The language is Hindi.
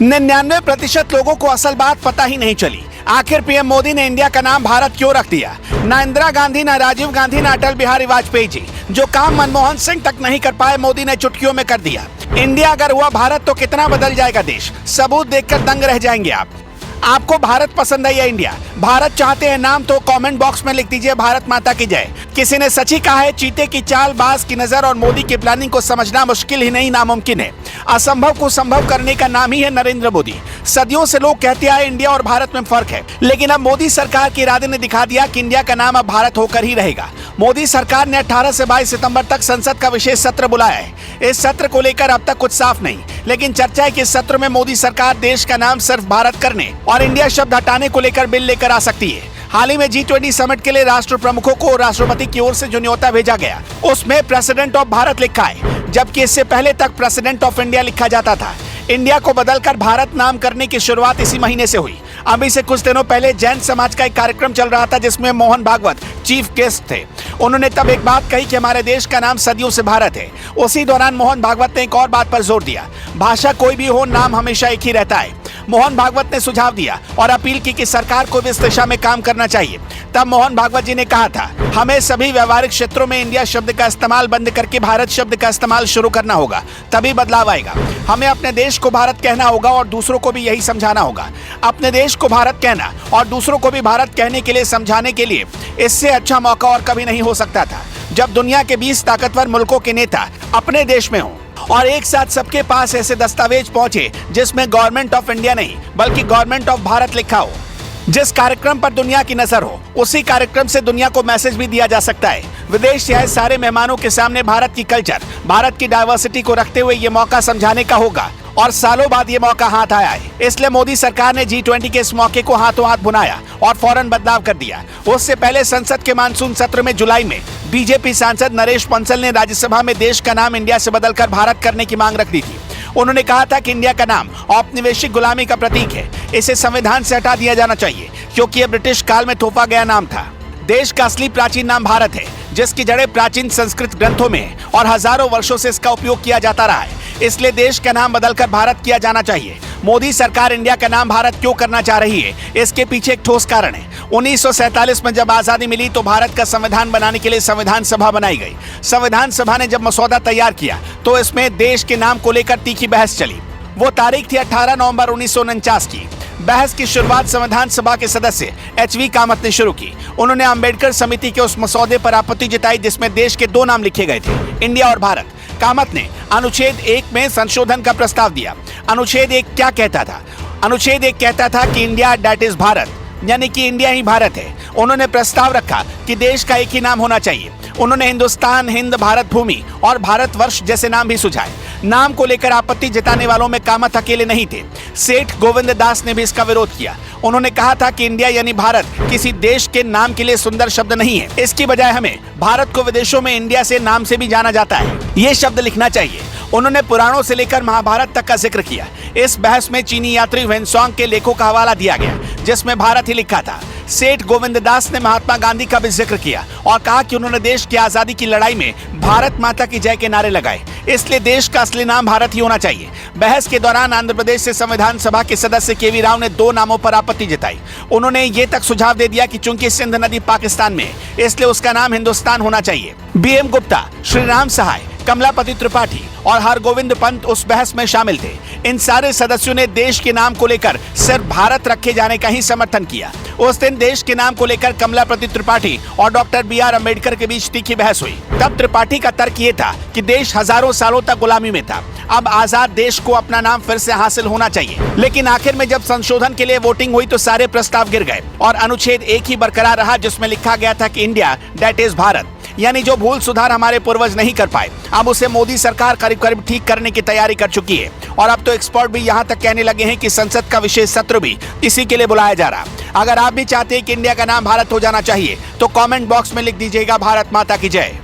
99% लोगों को असल बात पता ही नहीं चली। आखिर पीएम मोदी ने इंडिया का नाम भारत क्यों रख दिया? ना इंदिरा गांधी, ना राजीव गांधी, ना अटल बिहारी वाजपेयी जी, जो काम मनमोहन सिंह तक नहीं कर पाए, मोदी ने चुटकियों में कर दिया। इंडिया अगर हुआ भारत तो कितना बदल जाएगा देश, सबूत देखकर दंग रह जाएंगे आप। आपको भारत पसंद है या इंडिया? भारत चाहते हैं नाम तो कमेंट बॉक्स में लिख दीजिए भारत माता की जय। किसी ने सच ही कहा है, चीते की चाल, बाज की नजर और मोदी की प्लानिंग को समझना मुश्किल ही नहीं नामुमकिन है। असंभव को संभव करने का नाम ही है नरेंद्र मोदी। सदियों से लोग कहते आए इंडिया और भारत में फर्क है, लेकिन अब मोदी सरकार के इरादे ने दिखा दिया कि इंडिया का नाम अब भारत होकर ही रहेगा। मोदी सरकार ने 18 से 22 सितंबर तक संसद का विशेष सत्र बुलाया है। इस सत्र को लेकर अब तक कुछ साफ नहीं, लेकिन चर्चा है कि इस सत्र में मोदी सरकार देश का नाम सिर्फ भारत करने और इंडिया शब्द हटाने को लेकर बिल लेकर आ सकती है। हाल ही में G20 समिट के लिए राष्ट्र प्रमुखों को राष्ट्रपति की ओर से जो न्योता भेजा गया, उसमें प्रेसिडेंट ऑफ भारत लिखा है, जबकि इससे पहले तक प्रेसिडेंट ऑफ इंडिया लिखा जाता था। इंडिया को बदलकर भारत नाम करने की शुरुआत इसी महीने से हुई। अभी से कुछ दिनों पहले जैन समाज का एक कार्यक्रम चल रहा था, जिसमें मोहन भागवत चीफ गेस्ट थे। उन्होंने तब एक बात कही कि हमारे देश का नाम सदियों से भारत है। उसी दौरान मोहन भागवत ने एक और बात पर जोर दिया, भाषा कोई भी हो, नाम हमेशा एक ही रहता है। मोहन भागवत ने सुझाव दिया और अपील की कि सरकार को भी इस दिशा में काम करना चाहिए। तब मोहन भागवत जी ने कहा था, हमें सभी व्यवहारिक क्षेत्रों में इंडिया शब्द का इस्तेमाल बंद करके भारत शब्द का इस्तेमाल शुरू करना होगा, तभी बदलाव आएगा। हमें अपने देश को भारत कहना होगा और दूसरों को भी यही समझाना होगा। अपने देश को भारत कहना और दूसरों को भी भारत कहने के लिए समझाने के लिए इससे अच्छा मौका और कभी नहीं हो सकता था, जब दुनिया के 20 ताकतवर मुल्कों के नेता अपने देश में हों और एक साथ सबके पास ऐसे दस्तावेज पहुंचे जिसमें गवर्नमेंट ऑफ इंडिया नहीं बल्कि गवर्नमेंट ऑफ भारत लिखा हो। जिस कार्यक्रम पर दुनिया की नजर हो, उसी कार्यक्रम से दुनिया को मैसेज भी दिया जा सकता है। विदेश से आए सारे मेहमानों के सामने भारत की कल्चर, भारत की डाइवर्सिटी को रखते हुए ये मौका समझाने का होगा और सालों बाद ये मौका हाथ आया है। इसलिए मोदी सरकार ने G20 के इस मौके को हाथों हाथ बुनाया और फौरन बदलाव कर दिया। उससे पहले संसद के मानसून सत्र में जुलाई में बीजेपी सांसद नरेश बंसल ने राज्यसभा में देश का नाम इंडिया से बदलकर भारत करने की मांग रख दी थी। उन्होंने कहा था कि इंडिया का नाम औपनिवेशिक गुलामी का प्रतीक है, इसे संविधान से हटा दिया जाना चाहिए, क्योंकि यह ब्रिटिश काल में थोपा गया नाम था। देश का असली प्राचीन नाम भारत है, जिसकी जड़ें प्राचीन संस्कृत ग्रंथों में है और हजारों वर्षों से इसका उपयोग किया जाता रहा है। इसलिए देश का नाम बदलकर भारत किया जाना चाहिए। मोदी सरकार इंडिया का नाम भारत क्यों करना चाह रही है, इसके पीछे एक ठोस कारण है। 1947 में जब आजादी मिली तो भारत का संविधान बनाने के लिए संविधान सभा बनाई गई। संविधान सभा ने जब मसौदा तैयार किया तो इसमें देश के नाम को लेकर तीखी बहस चली। वो तारीख थी 18 नवंबर 1949 की। बहस की शुरुआत संविधान सभा के सदस्य HV कामत ने शुरू की। उन्होंने अंबेडकर समिति के उस मसौदे पर आपत्ति जताई जिसमें देश के दो नाम लिखे गए थे, इंडिया और भारत। कामत ने अनुच्छेद 1 में संशोधन का प्रस्ताव दिया। अनुच्छेद 1 क्या कहता था? अनुच्छेद 1 कहता था कि इंडिया दैट इज भारत, यानी कि इंडिया ही भारत है। उन्होंने प्रस्ताव रखा कि देश का एक ही नाम होना चाहिए। उन्होंने हिंदुस्तान, हिंद, भारत भूमि और भारतवर्ष जैसे नाम भी सुझाए। नाम को लेकर आपत्ति जताने वालों में कामत अकेले नहीं थे, सेठ गोविंद दास ने भी इसका विरोध किया। उन्होंने कहा था कि इंडिया यानी भारत किसी देश के नाम के लिए सुंदर शब्द नहीं है। इसकी बजाय हमें भारत को विदेशों में इंडिया से नाम से भी जाना जाता है, ये शब्द लिखना चाहिए। उन्होंने पुराणों से लेकर महाभारत तक का जिक्र किया। इस बहस में चीनी यात्री वेनसोंग के लेखों का हवाला दिया गया, जिसमें भारत ही लिखा था। सेठ गोविंद दास ने महात्मा गांधी का भी जिक्र किया और कहा कि उन्होंने देश की आजादी की लड़ाई में भारत माता की जय के नारे लगाए, इसलिए देश का असली नाम भारत ही होना चाहिए। बहस के दौरान आंध्र प्रदेश से संविधान सभा के सदस्य KV राव ने 2 नामों पर आपत्ति जताई। उन्होंने ये तक सुझाव दे दिया कि चूंकि सिंध नदी पाकिस्तान में है, इसलिए उसका नाम हिंदुस्तान होना चाहिए। BM गुप्ता, श्री राम सहाय, कमलापति त्रिपाठी और हरगोविंद पंत उस बहस में शामिल थे। इन सारे सदस्यों ने देश के नाम को लेकर सिर्फ भारत रखे जाने का ही समर्थन किया। उस दिन देश के नाम को लेकर कमलापति त्रिपाठी और डॉक्टर BR अम्बेडकर के बीच तीखी बहस हुई। तब त्रिपाठी का तर्क ये था कि देश हजारों सालों तक गुलामी में था, अब आजाद देश को अपना नाम फिर से हासिल होना चाहिए। लेकिन आखिर में जब संशोधन के लिए वोटिंग हुई तो सारे प्रस्ताव गिर गए और अनुच्छेद 1 ही बरकरार रहा, जिसमें लिखा गया था कि इंडिया दैट इज भारत, यानी जो भूल सुधार हमारे पूर्वज नहीं कर पाए, अब उसे मोदी सरकार करीब करीब ठीक करने की तैयारी कर चुकी है। और अब तो एक्सपर्ट भी यहाँ तक कहने लगे हैं कि संसद का विशेष सत्र भी इसी के लिए बुलाया जा रहा। अगर आप भी चाहते हैं कि इंडिया का नाम भारत हो जाना चाहिए तो कमेंट बॉक्स में लिख दीजिएगा भारत माता की जय।